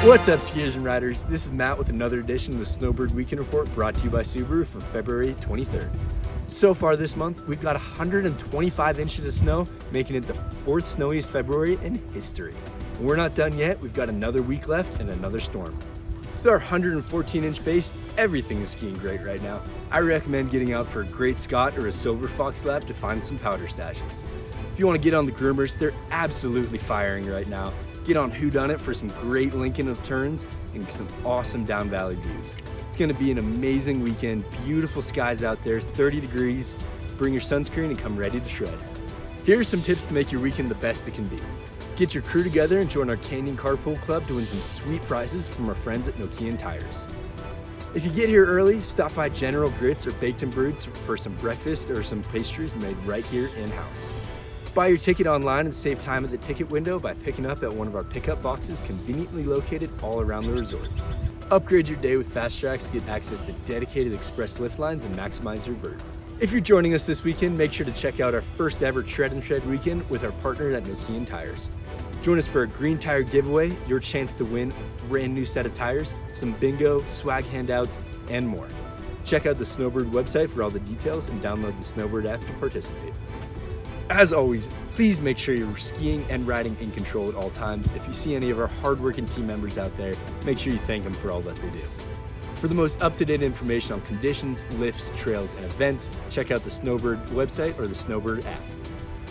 What's up, skiers and riders? This is Matt with another edition of the Snowbird Weekend Report brought to you by Subaru for February 23rd. So far this month, we've got 125 inches of snow, making it the fourth snowiest February in history. And we're not done yet. We've got another week left and another storm. With our 114-inch base, everything is skiing great right now. I recommend getting out for a Great Scott or a Silver Fox lap to find some powder stashes. If you want to get on the groomers, they're absolutely firing right now. Get on Whodunit for some great linking of turns and some awesome down valley views. It's going to be an amazing weekend, beautiful skies out there, 30 degrees. Bring your sunscreen and come ready to shred. Here are some tips to make your weekend the best it can be. Get your crew together and join our Canyon Carpool Club to win some sweet prizes from our friends at Nokian Tires. If you get here early, stop by General Grits or Baked and Brewed for some breakfast or some pastries made right here in-house. Buy your ticket online and save time at the ticket window by picking up at one of our pickup boxes conveniently located all around the resort. Upgrade your day with Fast Tracks to get access to dedicated express lift lines and maximize your vert. If you're joining us this weekend, make sure to check out our first ever Tread and Shred weekend with our partner at Nokian Tires. Join us for a green tire giveaway, your chance to win a brand new set of tires, some bingo, swag handouts, and more. Check out the Snowbird website for all the details and download the Snowbird app to participate. As always, please make sure you're skiing and riding in control at all times. If you see any of our hardworking team members out there, make sure you thank them for all that they do. For the most up-to-date information on conditions, lifts, trails, and events, check out the Snowbird website or the Snowbird app.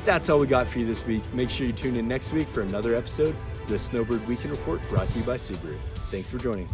That's all we got for you this week. Make sure you tune in next week for another episode of the Snowbird Weekend Report brought to you by Subaru. Thanks for joining.